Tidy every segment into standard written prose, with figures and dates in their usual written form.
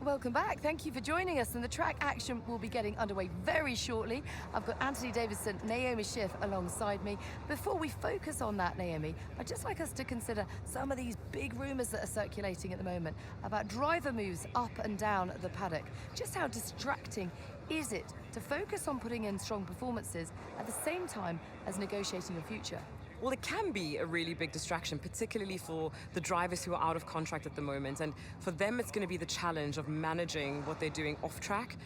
Welcome back. Thank you for joining us. And the track action will be getting underway very shortly. I've got Anthony Davidson, Naomi Schiff alongside me. Before we focus on that, Naomi, I'd just like us to consider some of these big rumours that are circulating at the moment about driver moves up and down the paddock. Just how distracting is it to focus on putting in strong performances at the same time as negotiating your future? Well, it can be a really big distraction, particularly for the drivers who are out of contract at the moment. And for them, it's going to be the challenge of managing what they're doing off track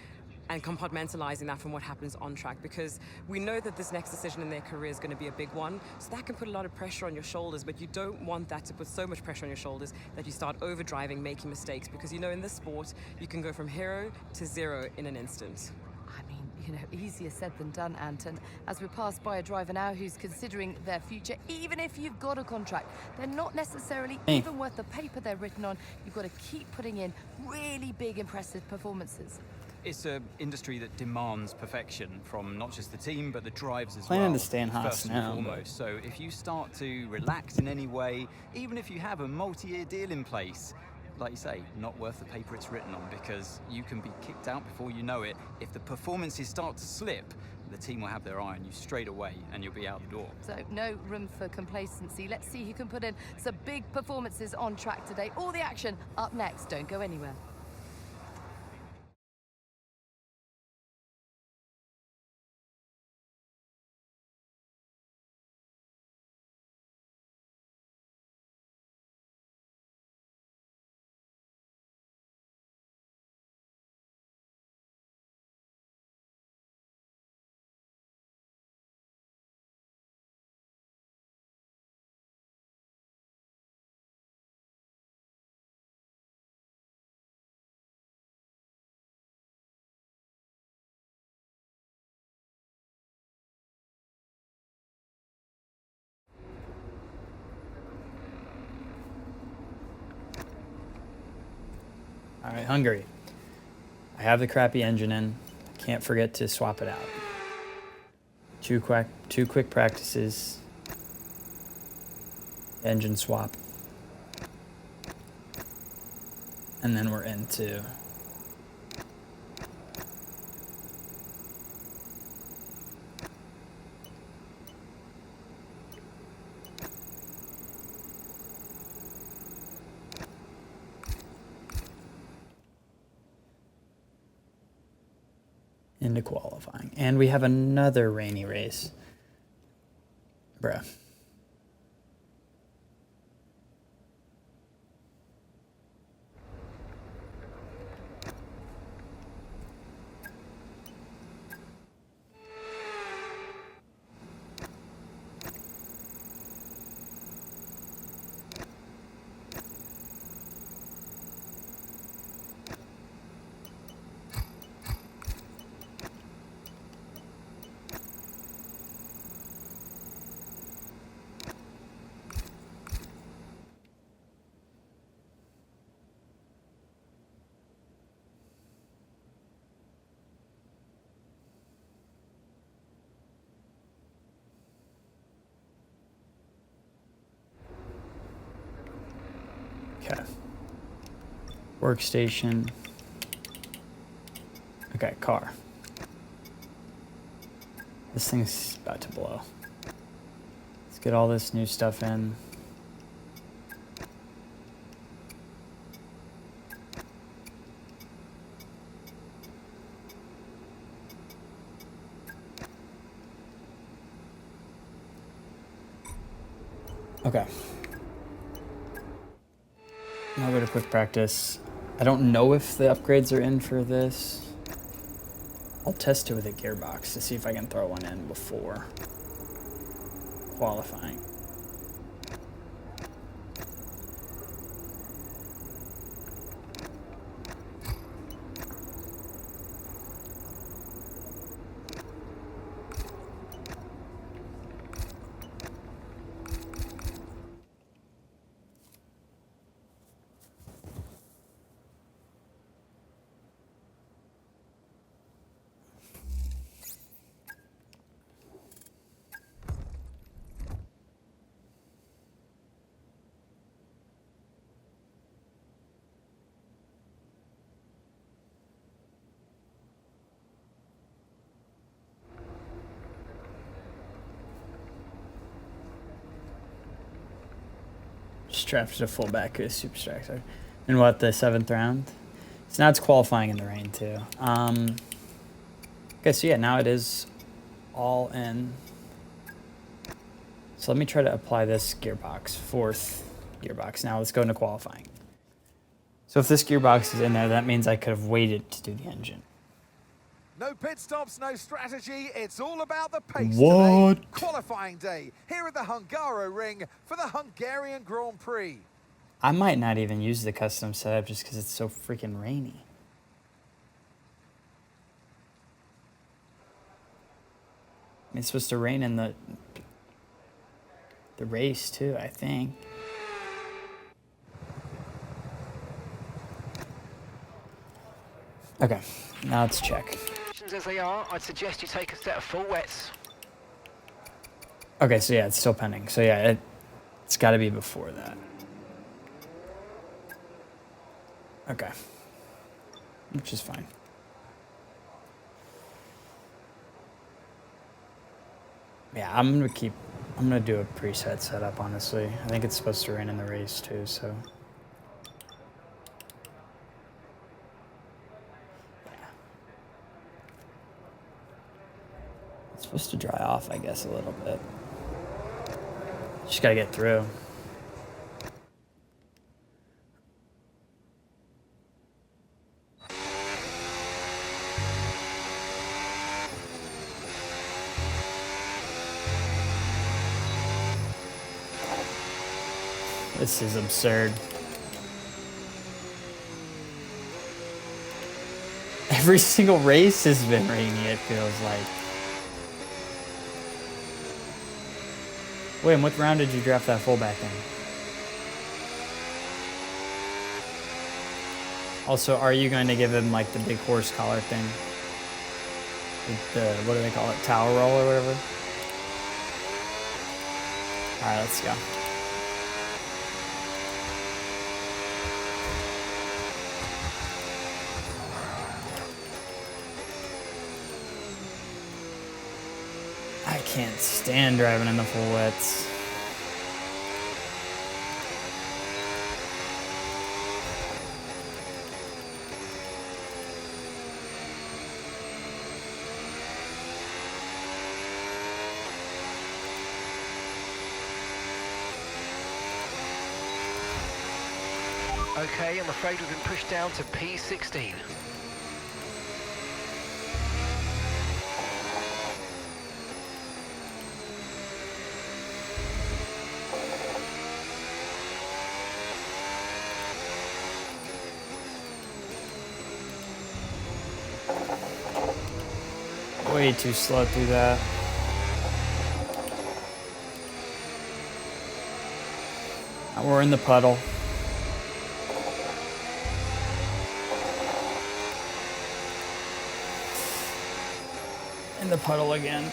and compartmentalizing that from what happens on track, because we know that this next decision in their career is going to be a big one. So that can put a lot of pressure on your shoulders, but you don't want that to put so much pressure on your shoulders that you start overdriving, making mistakes, because you know in this sport, you can go from hero to zero in an instant. Easier said than done, Anton. As we pass by a driver now who's considering their future, even if you've got a contract, they're not necessarily even worth the paper they're written on. You've got to keep putting in really big, impressive performances. It's an industry that demands perfection from not just the team, but the drivers as well. Planning to stay in Haas first and now. foremost. So if you start to relax in any way, even if you have a multi-year deal in place, like you say, not worth the paper it's written on, because you can be kicked out before you know it. If the performances start to slip, the team will have their eye on you straight away and you'll be out the door. So no room for complacency. Let's see who can put in some big performances on track today. All the action up next. Don't go anywhere. All right, Hungary. I have the crappy engine in. Can't forget to swap it out. Two quick practices. Engine swap. And then we're into qualifying. And we have another rainy race. Bruh. Okay. Workstation. Okay, car. This thing's about to blow. Let's get all this new stuff in. Okay. I'll go to quick practice. I don't know if the upgrades are in for this. I'll test it with a gearbox to see if I can throw one in before qualifying. Just drafted a fullback who's super distracted. And what, the 7th round? So now it's qualifying in the rain too. Okay, so yeah, now it is all in. So let me try to apply this gearbox, 4th gearbox. Now let's go into qualifying. So if this gearbox is in there, that means I could have waited to do the engine. No pit stops, no strategy. It's all about the pace What? today. Qualifying day here at the Hungaroring for the Hungarian Grand Prix. I might not even use the custom setup just because it's so freaking rainy. It's supposed to rain in the race too, I think. Okay, now let's check. As they are, I'd suggest you take a set of full wets. Okay, so yeah, it's still pending. So yeah, it's got to be before that. Okay, which is fine. Yeah, I'm gonna do a preset setup, honestly. I think it's supposed to rain in the race too, so. It's supposed to dry off, I guess, a little bit. Just gotta get through. This is absurd. Every single race has been rainy, it feels like. William, what round did you draft that fullback in? Also, are you going to give him like the big horse collar thing? The what do they call it? Tower roll or whatever? Alright, let's go. I can't stand driving in the full wets. Okay, I'm afraid we've been pushed down to P16. Way too slow through that. We're in the puddle. In the puddle again.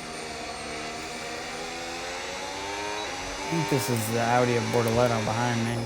I think this is the Audi of Bortoletto behind me.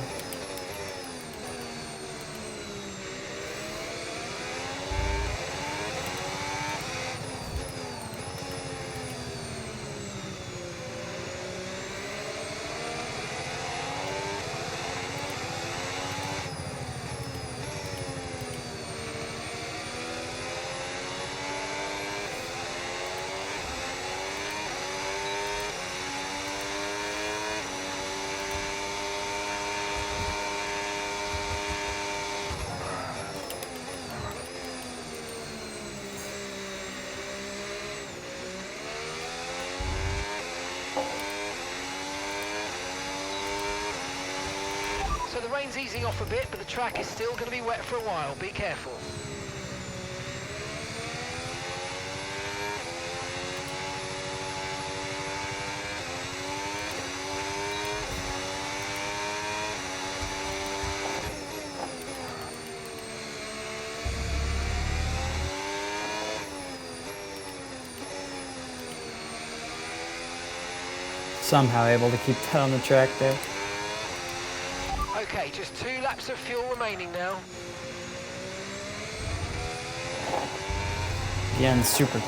So the rain's easing off a bit, but the track is still going to be wet for a while. Be careful. Somehow able to keep that on the track there. Okay, just 2 laps of fuel remaining now. Again, super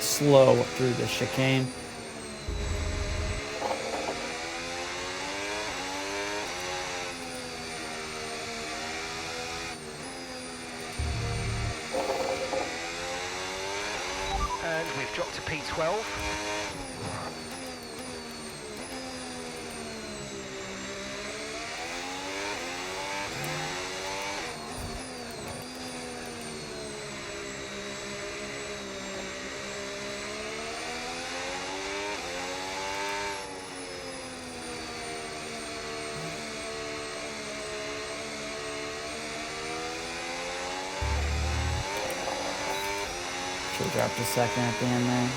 slow through the chicane. 5 dropped to P12. Should dropped a second at the end there.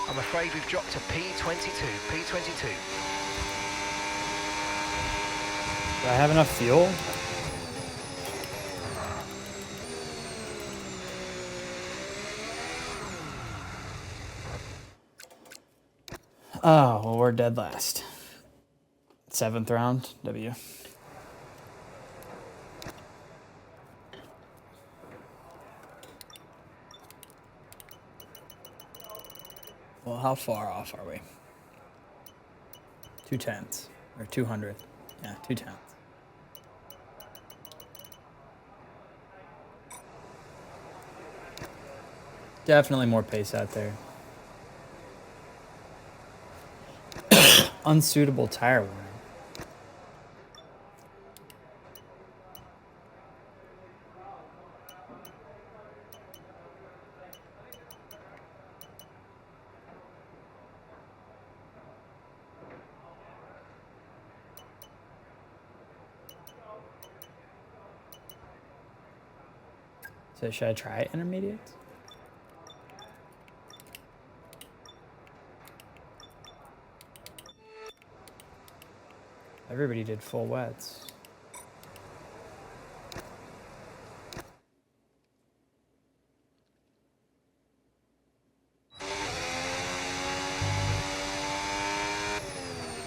I'm afraid we've dropped to P22. P22. Do I have enough fuel? Oh, well, we're dead last. 7th round, W. Well, how far off are we? 2/10 or 200. Yeah, 2/10. Definitely more pace out there. Unsuitable tire warning. So should I try intermediates? Everybody did full wets.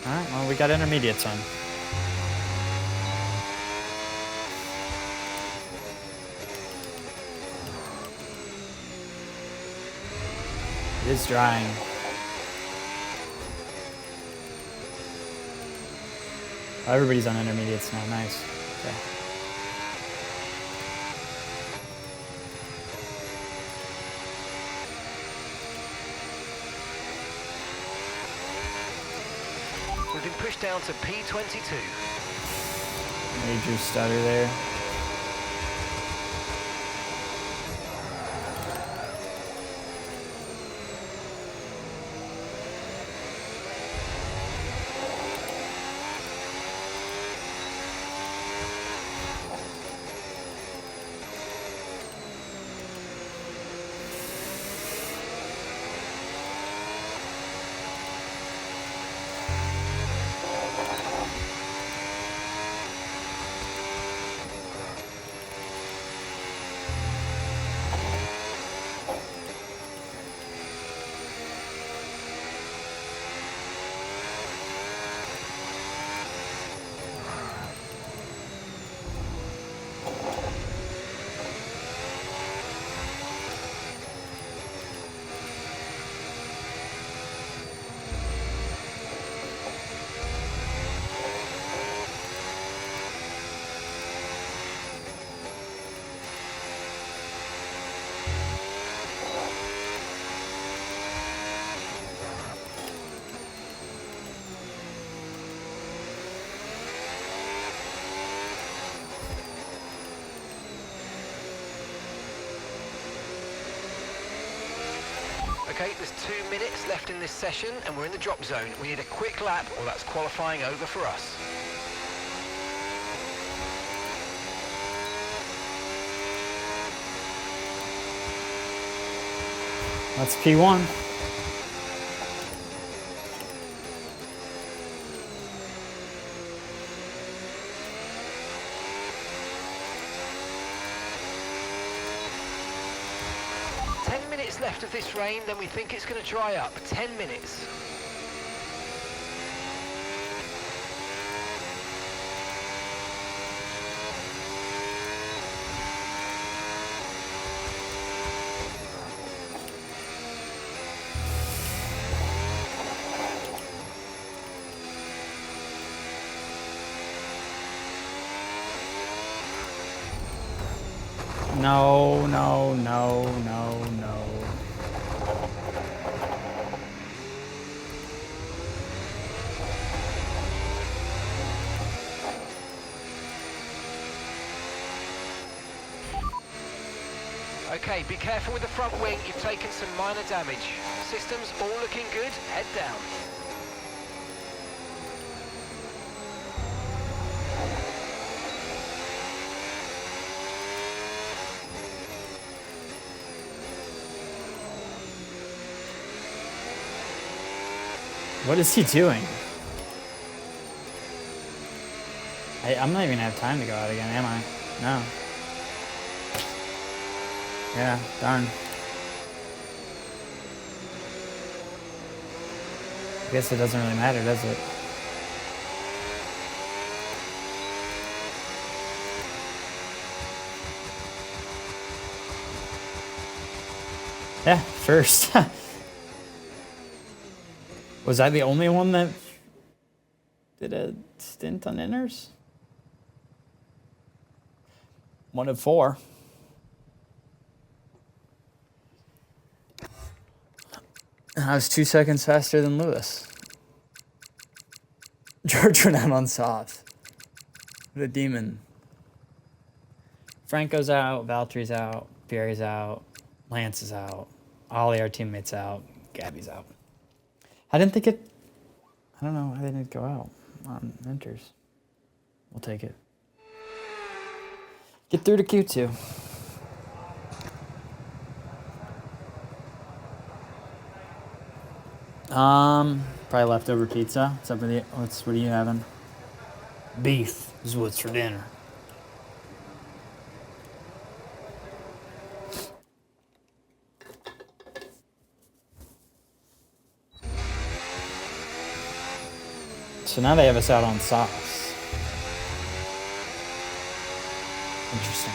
Alright, well, we got intermediates on. It is drying. Oh, everybody's on intermediates now. Nice. Okay. We've been pushed down to P22. Major stutter there. Okay, there's 2 minutes left in this session and we're in the drop zone. We need a quick lap or that's qualifying over for us. That's P1. Left of this rain, then we think it's going to dry up. 10 minutes. No, no, no, no, no. Okay, be careful with the front wing. You've taken some minor damage. Systems all looking good. Head down. What is he doing? I'm not even gonna have time to go out again, am I? No. Yeah, darn. I guess it doesn't really matter, does it? Yeah, first. Was I the only one that did a stint on inners? One of 4. I was 2 seconds faster than Lewis. George went out on softs. The demon. Franco's out, Valtteri's out, Pierre's out, Lance is out, Ollie, our teammate's out, Gabby's out. I didn't think it... I don't know why they didn't go out on inters. We'll take it. Get through to Q2. Probably leftover pizza. What's up with you? What are you having? Beef is what's for dinner. So now they have us out on softs. Interesting.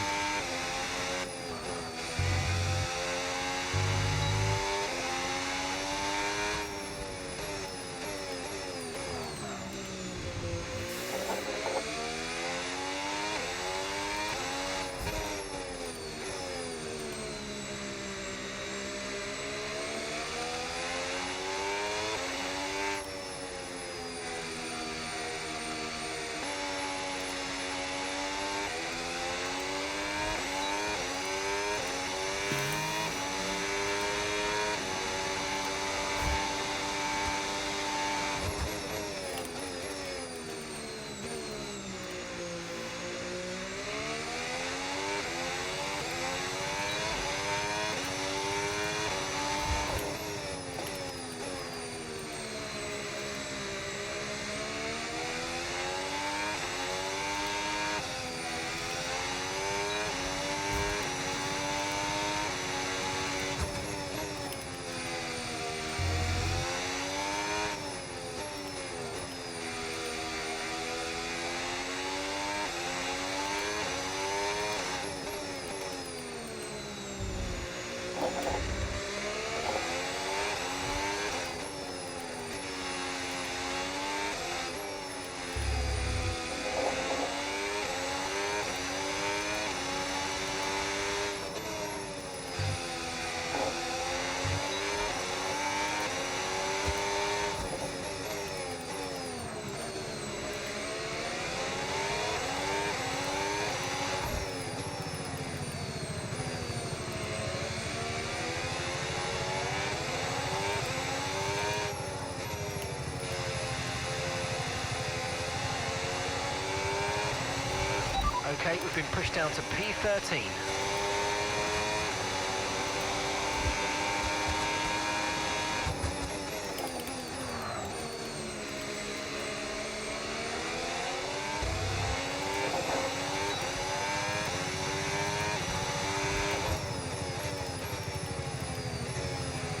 Okay, we've been pushed down to P13.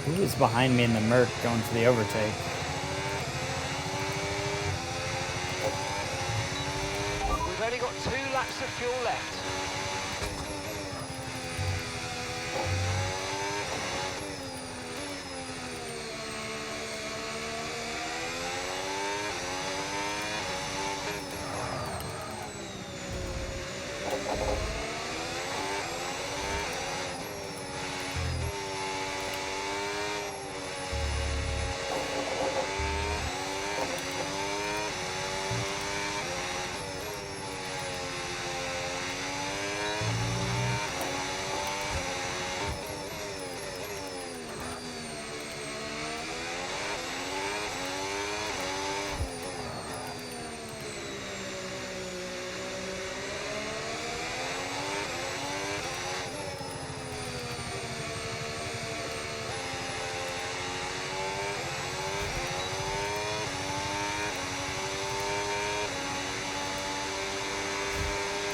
Who is behind me in the Merc going for the overtake? We've only got 2 laps of fuel left.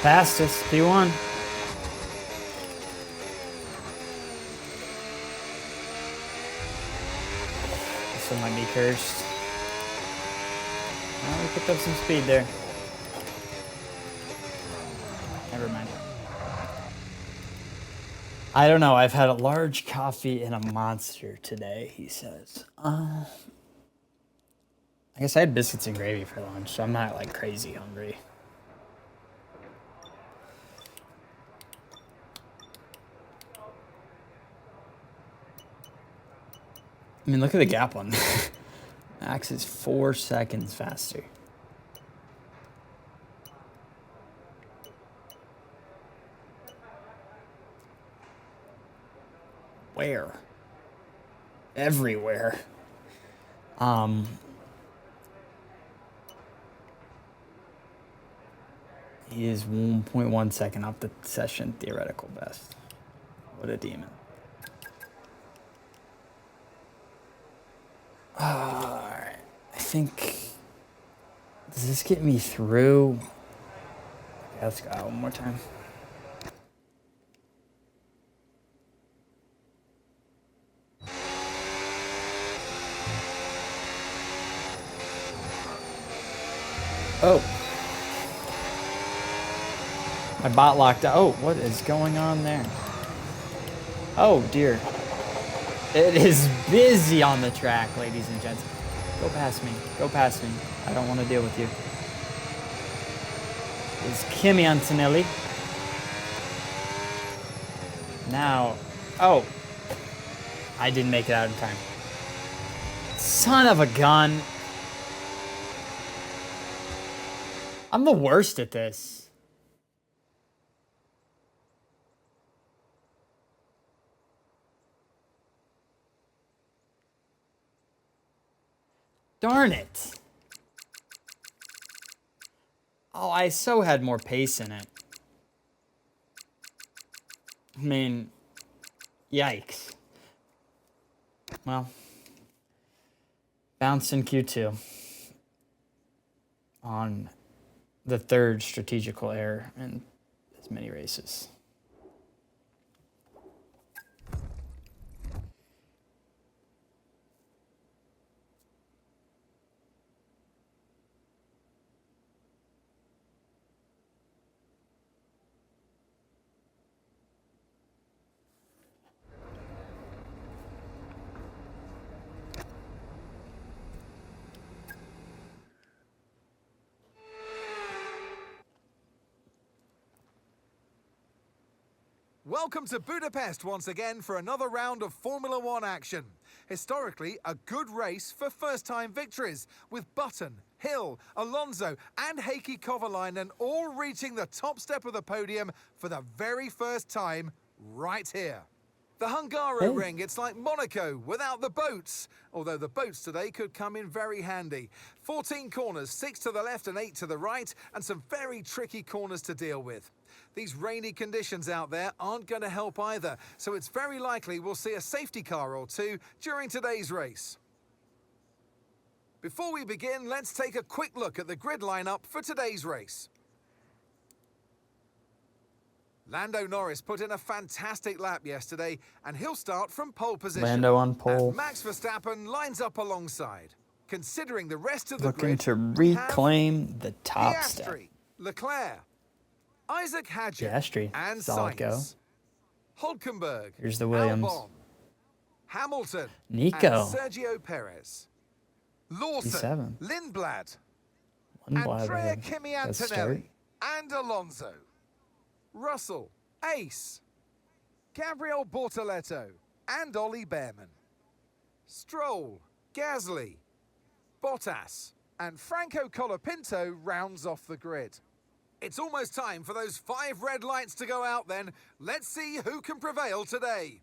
Fastest, P1. This one might be cursed. Oh, we picked up some speed there. Never mind. I don't know. I've had a large coffee and a monster today, he says. I guess I had biscuits and gravy for lunch, so I'm not like crazy hungry. I mean, look at the gap on Max is 4 seconds faster. Where? Everywhere. He is 1.1 second off the session theoretical best. What a demon. Alright, I think, does this get me through? Okay, let's go out one more time. Oh. My bot locked out. Oh, what is going on there? Oh dear. It is busy on the track, ladies and gents. Go past me. Go past me. I don't want to deal with you. It's Kimi Antonelli. Now, oh. I didn't make it out in time. Son of a gun. I'm the worst at this. Darn it. Oh, I so had more pace in it. I mean, yikes. Well, bounced in Q2 on the 3rd strategical error in as many races. Welcome to Budapest once again for another round of Formula One action. Historically, a good race for first-time victories, with Button, Hill, Alonso and Heikki Kovalainen all reaching the top step of the podium for the very first time right here. The Hungary Hey. ring, it's like Monaco without the boats. Although the boats today could come in very handy. 14 corners, 6 to the left and 8 to the right, and some very tricky corners to deal with. These rainy conditions out there aren't going to help either, so it's very likely we'll see a safety car or two during today's race. Before we begin, let's take a quick look at the grid lineup for today's race. Lando Norris put in a fantastic lap yesterday, and he'll start from pole position. Lando on pole. And Max Verstappen lines up alongside. Considering the rest of the Looking grid, to we have reclaim the top step. Piastri, Leclerc, Isaac Hadjar, Piastri, and solid go. Sainz. Hulkenberg, Here's the Williams. Albon, Hamilton, Nico. and Sergio Perez. Lawson, P7. Lindblad, One blind Andrea ahead. Kimi Let's start. Antonelli, and Alonso. Russell, Ace, Gabriel Bortoletto, and Ollie Behrman. Stroll, Gasly, Bottas, and Franco Colapinto rounds off the grid. It's almost time for those 5 red lights to go out then. Let's see who can prevail today.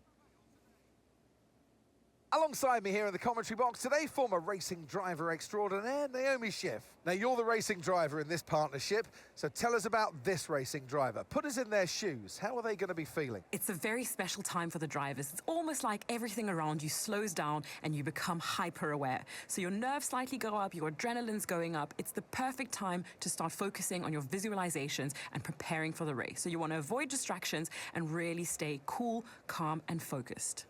Alongside me here in the commentary box today, former racing driver extraordinaire, Naomi Schiff. Now, you're the racing driver in this partnership, so tell us about this racing driver. Put us in their shoes. How are they going to be feeling? It's a very special time for the drivers. It's almost like everything around you slows down and you become hyper aware. So your nerves slightly go up, your adrenaline's going up. It's the perfect time to start focusing on your visualizations and preparing for the race. So you want to avoid distractions and really stay cool, calm, and focused.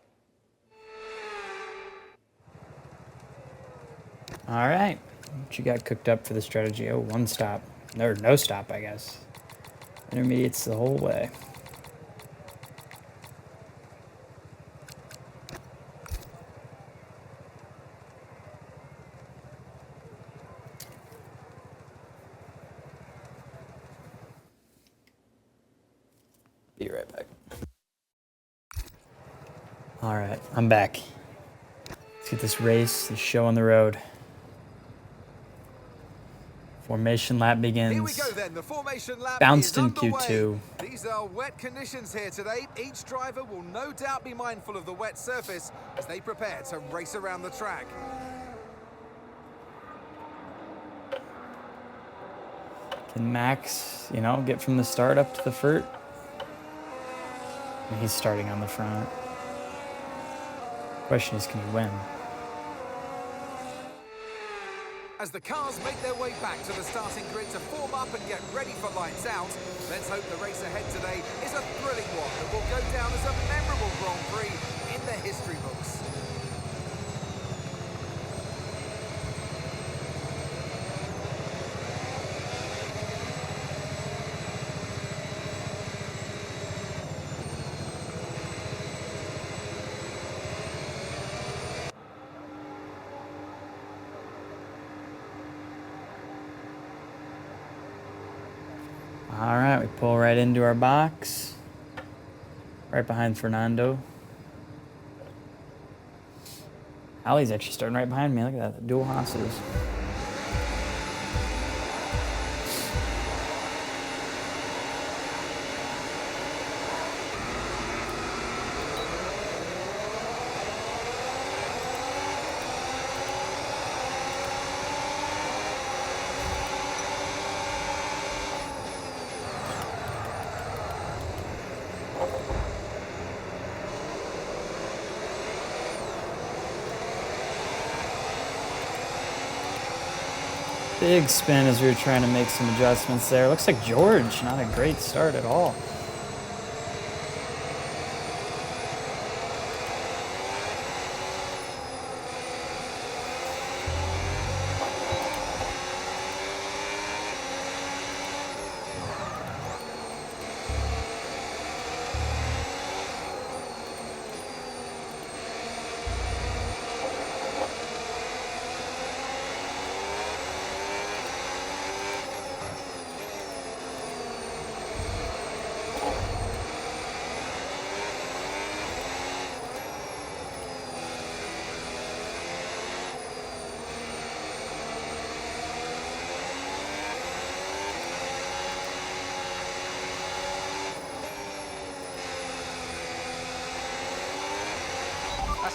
All right. What you got cooked up for the strategy? Oh, one stop. No stop, I guess. Intermediates the whole way. Be right back. All right, I'm back. Let's get this race, this show on the road. Formation lap begins. Here we go then, the formation lap Bounced is in underway. Q2. These are wet conditions here today. Each driver will no doubt be mindful of the wet surface as they prepare to race around the track. Can Max, get from the start up to the front? He's starting on the front. Question is, can he win? As the cars make their way back to the starting grid to form up and get ready for lights out, let's hope the race ahead today is a thrilling one that will go down as a memorable Grand Prix in the history books. All right, we pull right into our box. Right behind Fernando. Ali's actually starting right behind me. Look at that, the dual Haas's. Big spin as we were trying to make some adjustments there. Looks like George, not a great start at all.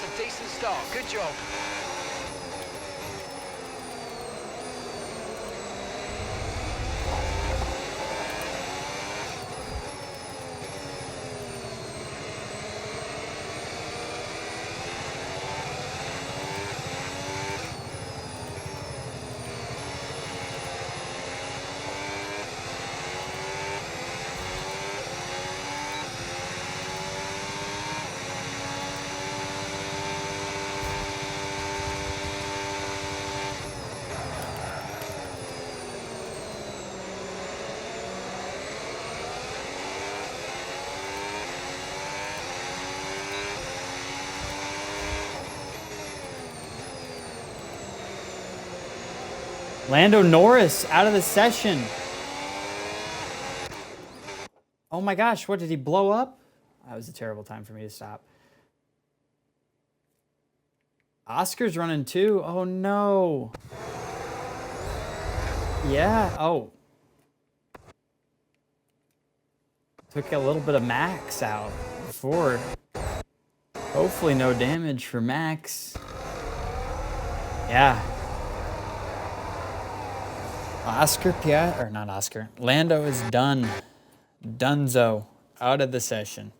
That's a decent start. Good job. Lando Norris out of the session. Oh my gosh, what, did he blow up? That was a terrible time for me to stop. Oscar's running too. Oh no. Yeah, oh. Took a little bit of Max out before. Hopefully no damage for Max. Yeah. Lando is done. Dunzo. Out of the session.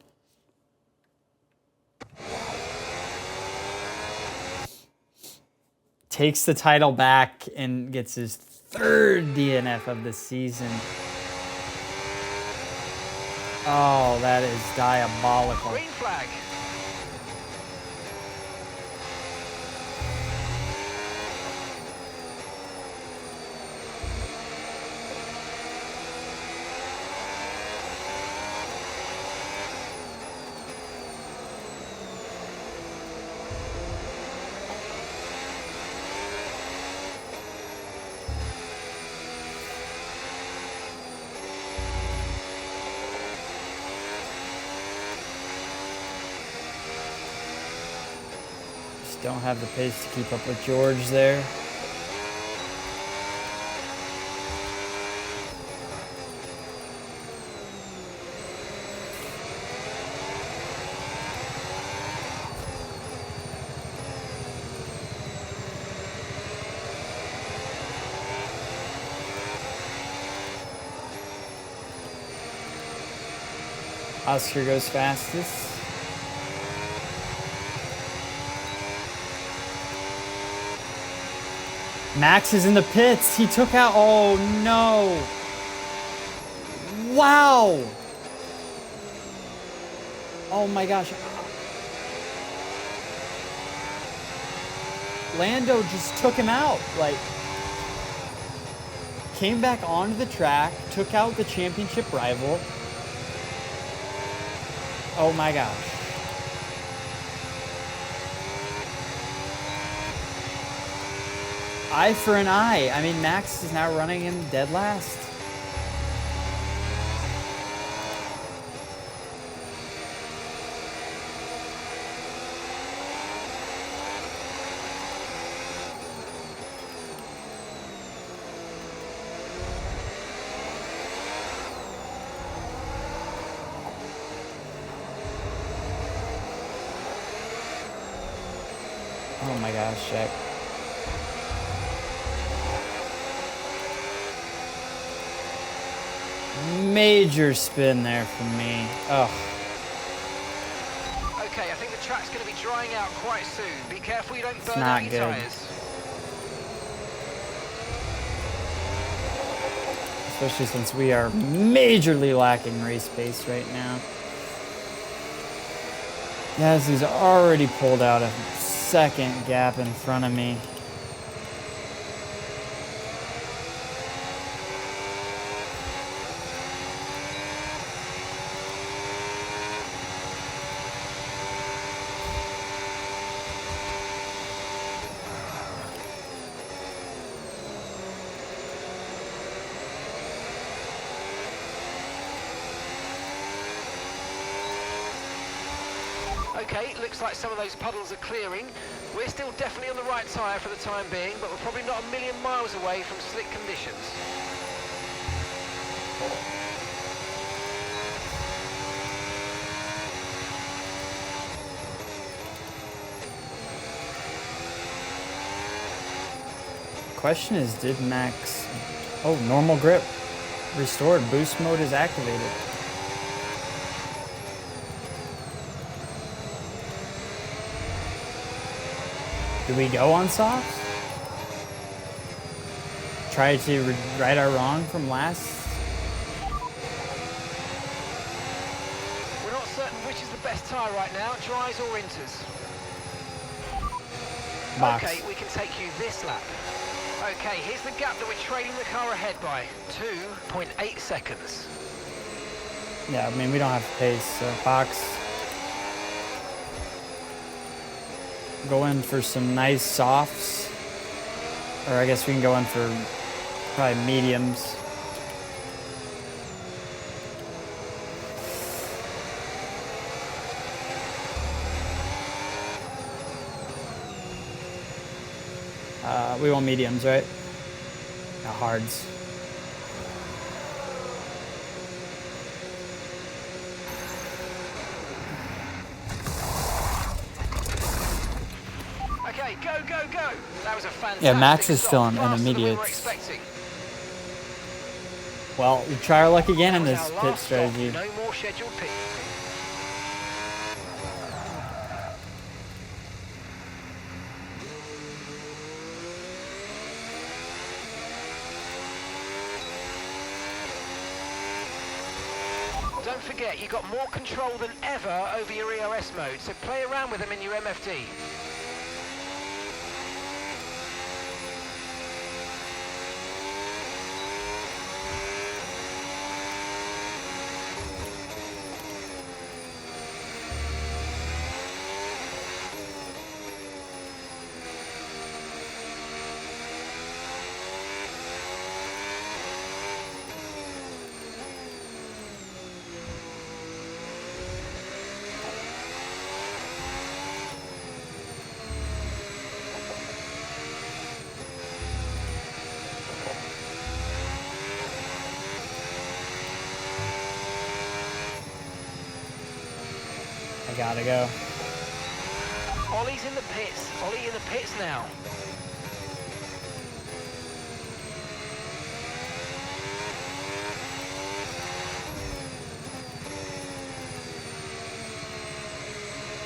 Takes the title back and gets his third DNF of the season. Oh, that is diabolical. Green flag. Don't have the pace to keep up with George there. Oscar goes fastest. Max is in the pits. He took out. Oh no. Wow. Oh my gosh. Lando just took him out. Like, came back onto the track, took out the championship rival. Oh my gosh. Eye for an eye. I mean, Max is now running in dead last. Oh my gosh, Jack. Major spin there for me. Oh. Okay, I think the track's going to be drying out quite soon. Be careful you don't burn not out your good. tyres. Especially since we are majorly lacking race pace right now. Gasly's already pulled out a second gap in front of me. Okay, looks like some of those puddles are clearing. We're still definitely on the right tyre for the time being, but we're probably not a million miles away from slick conditions. question is, did Max... Oh, normal grip. Restored. Boost mode is activated. Do we go on softs? Try to right our wrong from last? We're not certain which is the best tyre right now, dries or inters. Box. Okay, we can take you this lap. Okay, here's the gap that we're trailing the car ahead by. 2.8 seconds. Yeah, I mean, we don't have pace, so box. Go in for some nice softs. Or I guess we can go in for probably mediums. We want mediums, right? No, hards. Okay, go, go, go! That was a fantastic Yeah, Max is stop, still in faster than we were intermediates. expecting. Well, we try our luck again in That was this our pit last stop. strategy. No more scheduled pit. Don't forget, you've got more control than ever over your EOS mode, so play around with them in your MFD. I gotta go. Ollie's in the pits. Ollie in the pits now.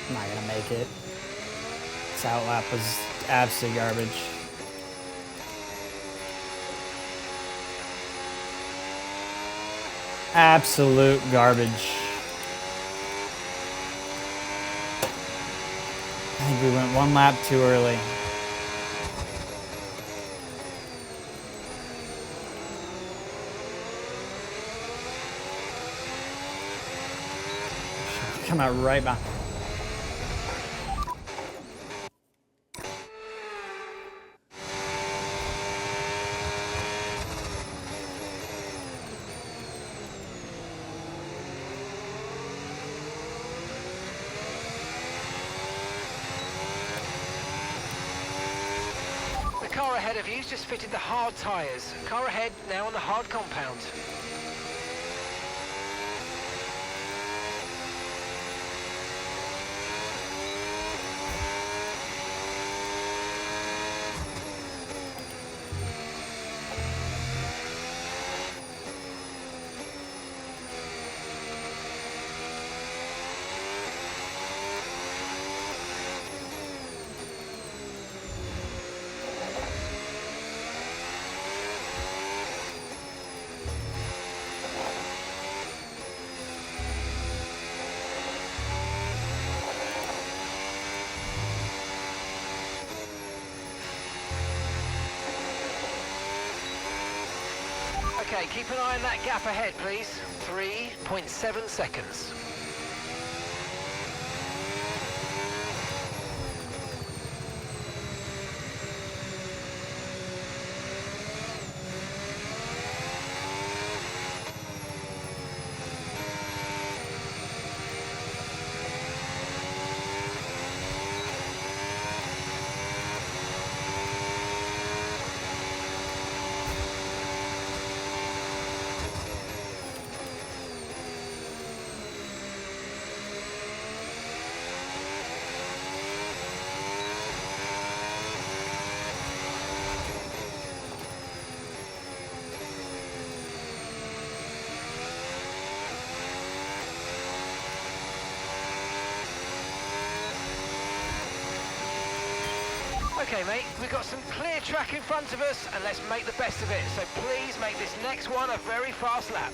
I'm not gonna make it. This outlap was absolute garbage. Absolute garbage. I think we went one lap too early. Come out right back. The car ahead of you's just fitted the hard tyres. Car ahead now on the hard compound. Okay, keep an eye on that gap ahead, please. 3.7 seconds. Okay, mate, we've got some clear track in front of us, and let's make the best of it. So please make this next one a very fast lap.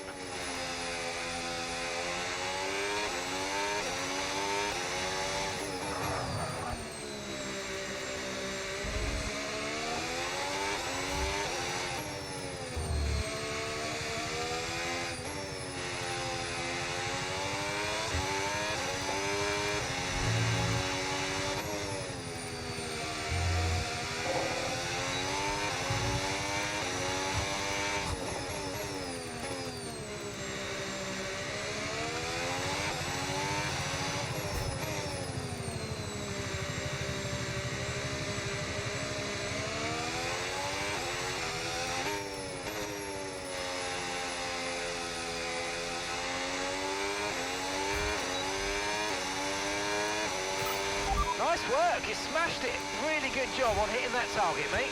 Nice work, you smashed it. Really good job on hitting that target, mate.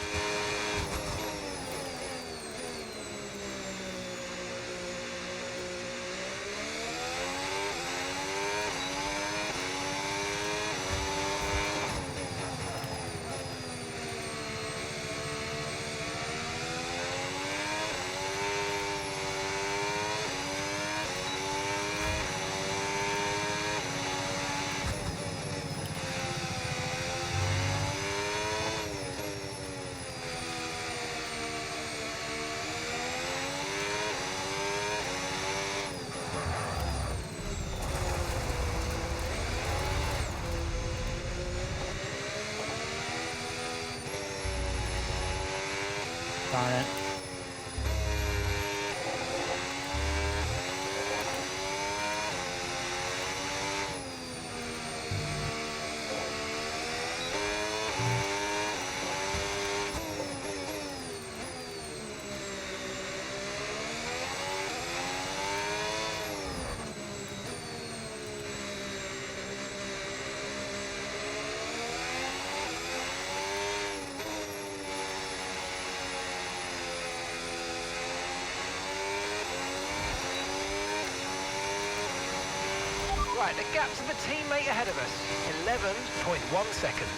Darn it. Right, the gap to the teammate ahead of us, 11.1 seconds.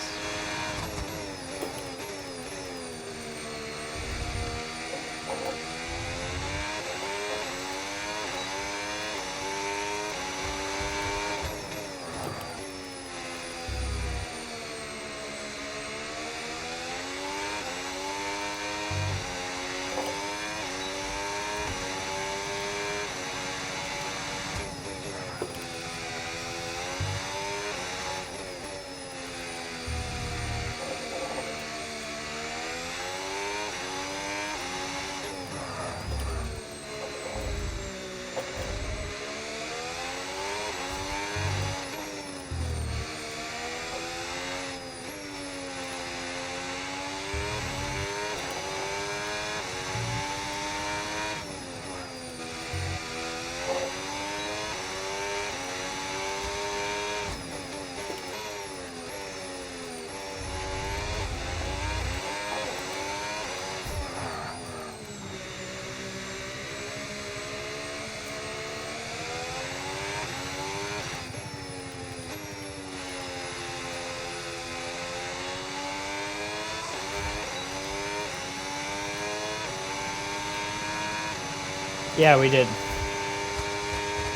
Yeah, we did.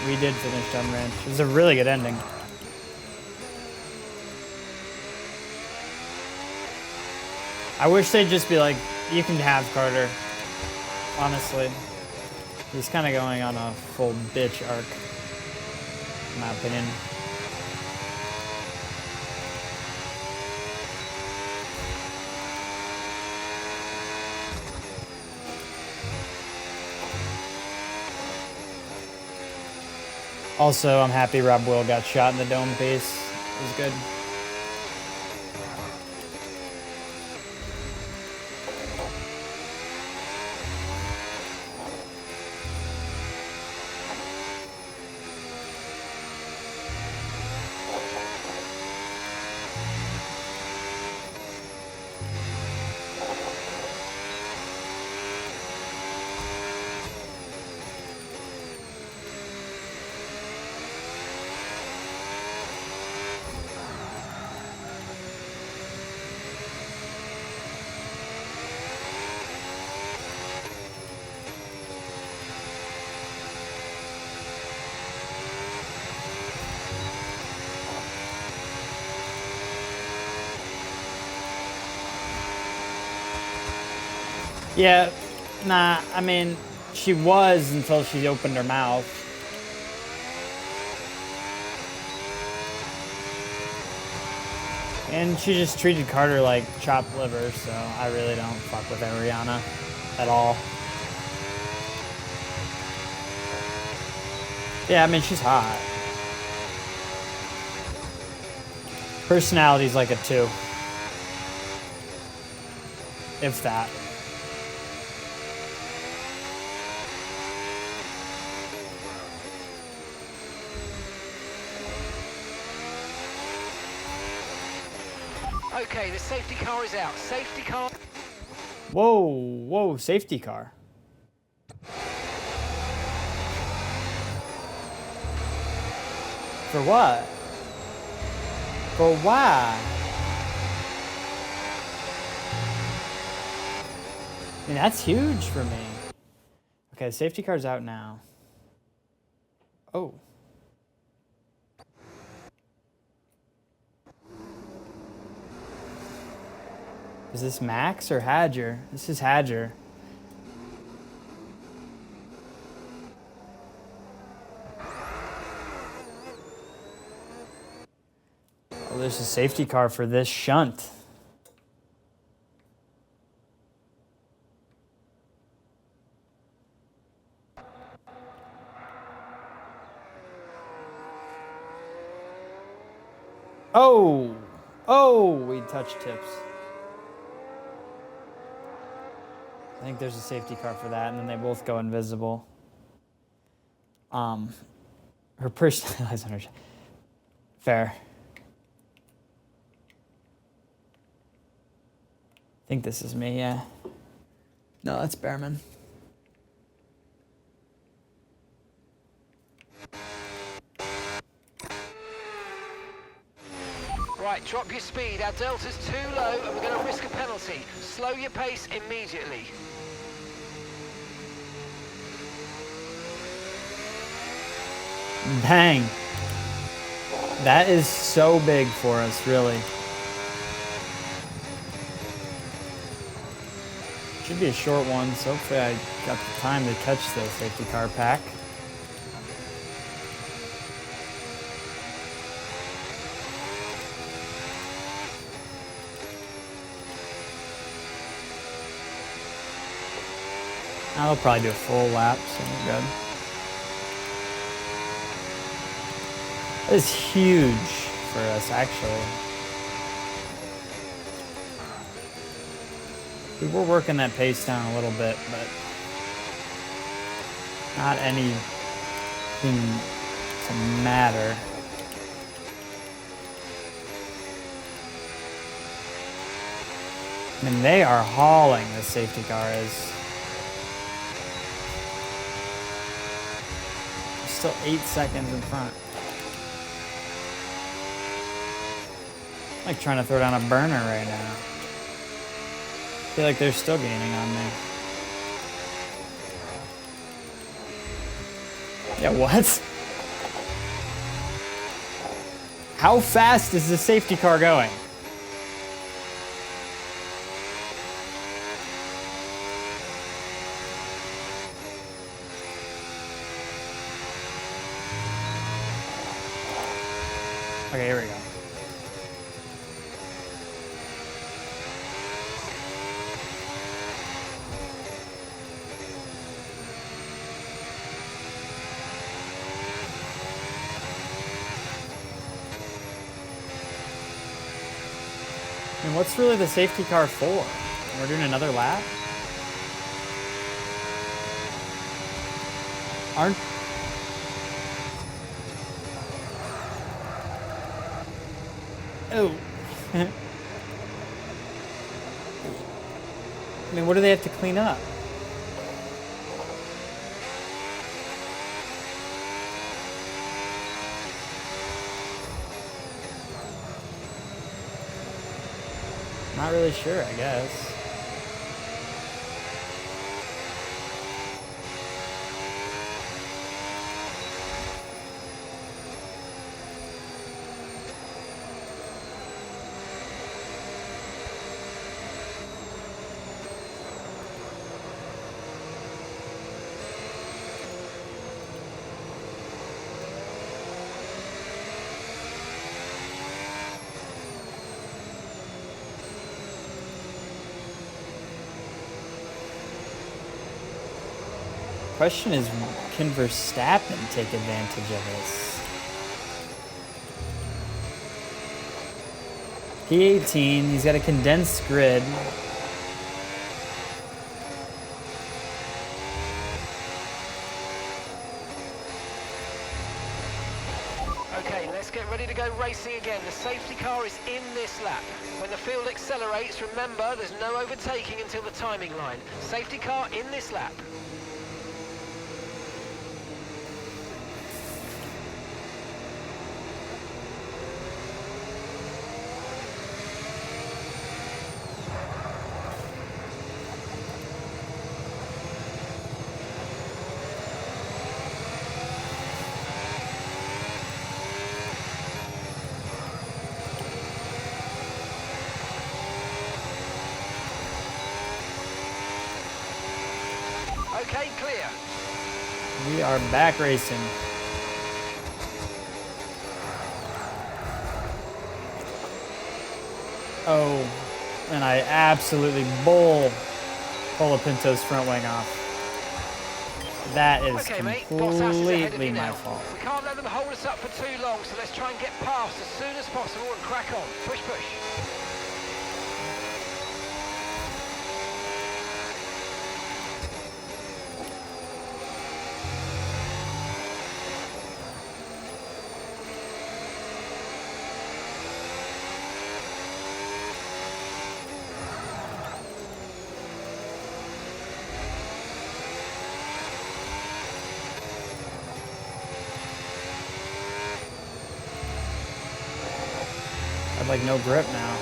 We did finish Dumb Ranch. It was a really good ending. I wish they'd just be like, you can have Carter. Honestly. He's kind of going on a full bitch arc, in my opinion. Also, I'm happy Rob Will got shot in the dome piece. It was good. Yeah, nah, I mean, she was until she opened her mouth. And she just treated Carter like chopped liver, so I really don't fuck with Ariana at all. Yeah, I mean, she's hot. Personality's like a 2. If that. Okay, the safety car is out. Safety car. Whoa, whoa, safety car. For what? For why? I mean, that's huge for me. Okay, the safety car's out now. Oh. Is this Max or Hadger? This is Hadger. Oh, there's a safety car for this shunt. Oh! Oh, we touched tips. I think there's a safety car for that, and then they both go invisible. Her personalized under. Fair. I think this is me, yeah. No, that's Behrman. Right, drop your speed. Our delta's too low and we're going to risk a penalty. Slow your pace immediately. Dang. That is so big for us, really. Should be a short one, so hopefully I got the time to catch the safety car pack. I'll probably do a full lap, so we're good. That is huge for us, actually. We were working that pace down a little bit, but not anything to matter. I mean, they are hauling, the safety car is. Still 8 seconds in front. I'm like trying to throw down a burner right now. I feel like they're still gaining on me. Yeah, what? How fast is the safety car going? Okay, here we go. And what's really the safety car for? We're doing another lap? Aren't... Oh. I mean, what do they have to clean up? Not really sure, I guess. Question is, can Verstappen take advantage of this? P18, he's got a condensed grid. Okay, let's get ready to go racing again. The safety car is in this lap. When the field accelerates, remember there's no overtaking until the timing line. Safety car in this lap. Okay, clear. We are back racing. Oh, and I absolutely bowl Colapinto's front wing off. That is Okay, mate. Bottas is ahead of completely you my now. fault. We can't let them hold us up for too long, so let's try and get past as soon as possible and crack on. Push, push. I have like no grip now.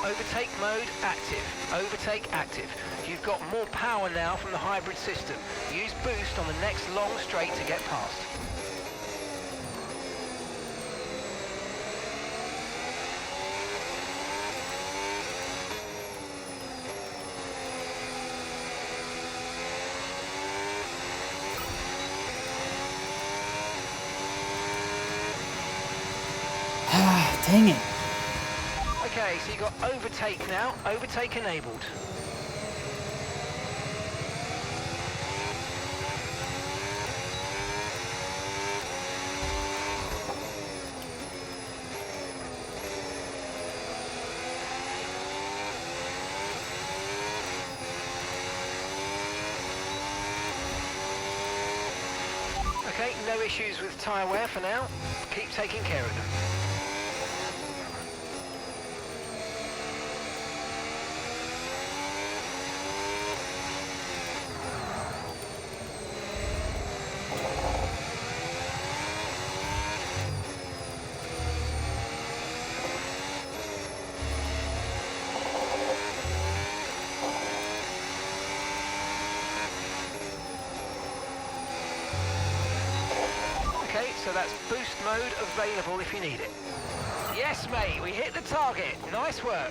Overtake mode active. Overtake active. You've got more power now from the hybrid system. Use boost on the next long straight to get past. Dang it. Okay, so you got overtake now. Overtake enabled. Okay, no issues with tyre wear for now. Keep taking care of them. Okay, so that's boost mode available if you need it. Yes, mate, we hit the target. Nice work.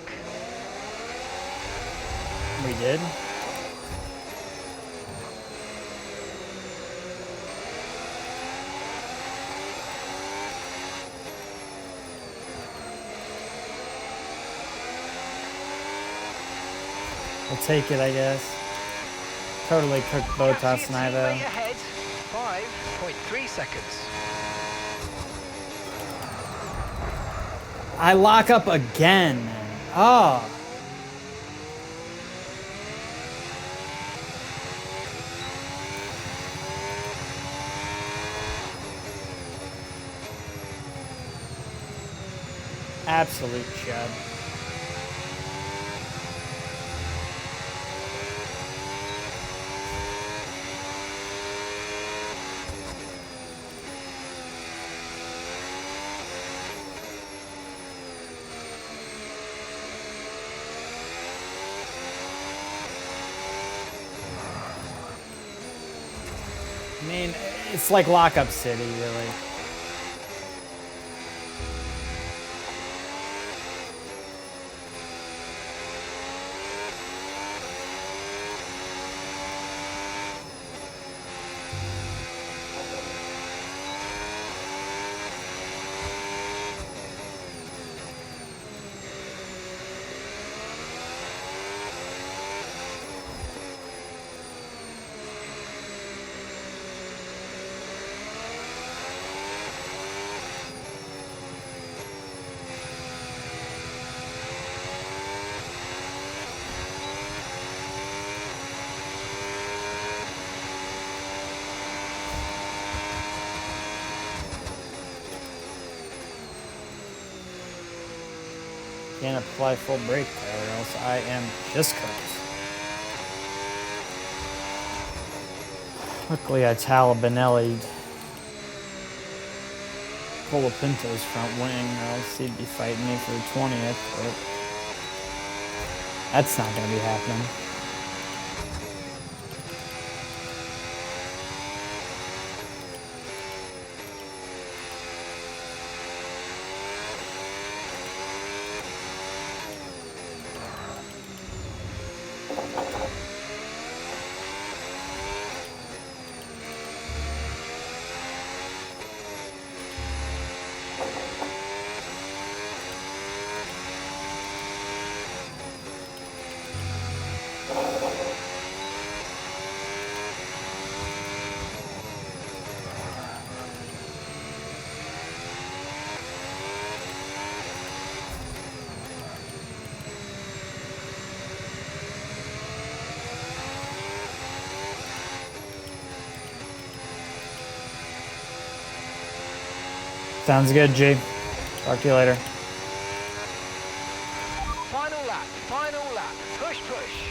We did. We'll take it, I guess. Totally cooked Bottas and I, though. Teammate ahead, 5.3 seconds. I lock up again. Oh. Absolute chud. I mean, it's like lockup city, really. Can't apply full brake there, or else I am just cooked. Luckily, I Benelli Colapinto's front wing, or else he'd be fighting me for 20th, but that's not going to be happening. Sounds good, G. Talk to you later. Final lap, final lap. Push, push.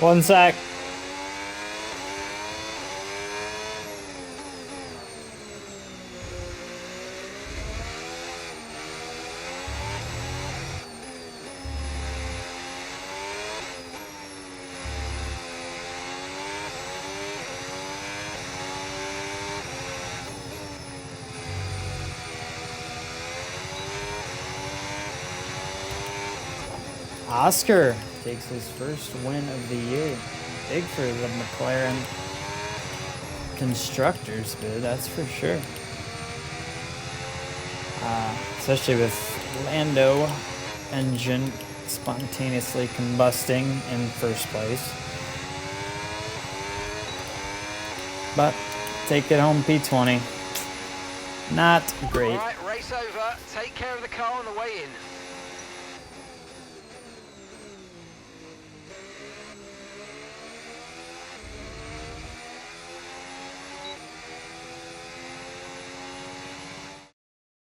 One sec. Oscar takes his first win of the year. Big for the McLaren constructors bid, that's for sure. Especially with Lando engine spontaneously combusting in first place. But take it home P20. Not great. All right, race over. Take care of the car on the way in.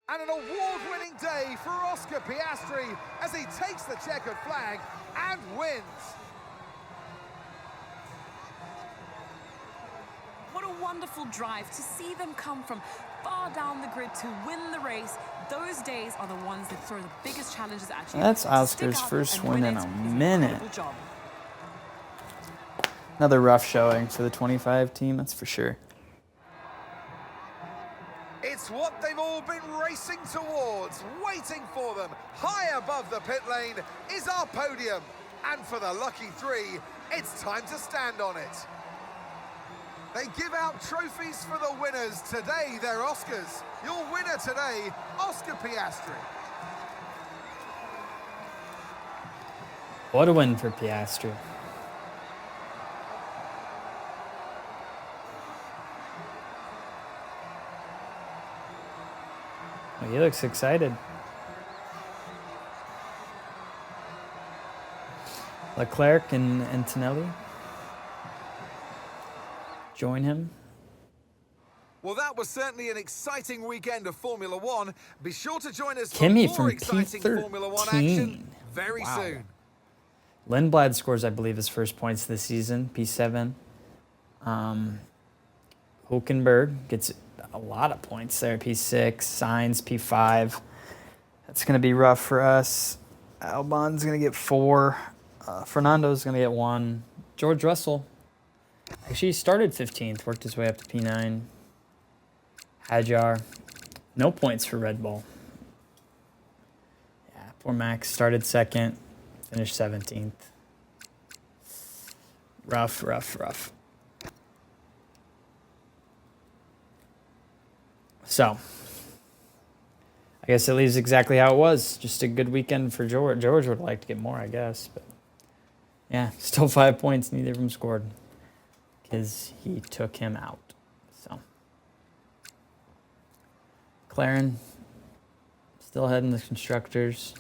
And an award-winning day for Oscar Piastri as he takes the checkered flag and wins. What a wonderful drive to see them come from far down the grid to win the race. Those days are the ones that throw the biggest challenges at you. That's To Oscar's stick out first and win win in it a is an minute. incredible job. Another rough showing for the 25 team, that's for sure. It's what they've all been racing towards, waiting for them. High above the pit lane is our podium. And for the lucky three, it's time to stand on it. They give out trophies for the winners. Today, they're Oscars. Your winner today, Oscar Piastri. What a win for Piastri. Well, he looks excited. Leclerc and Antonelli join him. Well, that was certainly an exciting weekend of Formula One. Be sure to join us Kimi for from more exciting Formula One action very Wow. soon. Lindblad scores, I believe, his first points this season, P7. Hulkenberg gets a lot of points there, P6. Sainz, P5. That's going to be rough for us. Albon's going to get 4. Fernando's going to get 1. George Russell actually started 15th, worked his way up to P9. Hadjar, no points for Red Bull. Yeah, poor Max started 2nd, finished 17th. Rough, rough, rough. So, I guess it leaves exactly how it was. Just a good weekend for George. George would like to get more, I guess. But yeah, still 5 points. Neither of them scored because he took him out. So McLaren still ahead in the constructors.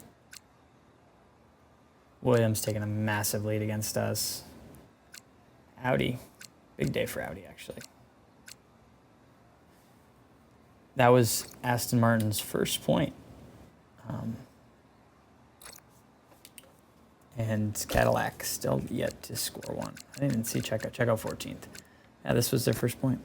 Williams taking a massive lead against us. Audi. Big day for Audi, actually. That was Aston Martin's first point. And Cadillac still yet to score one. I didn't even see Checo. Checo 14th. Yeah, this was their first point.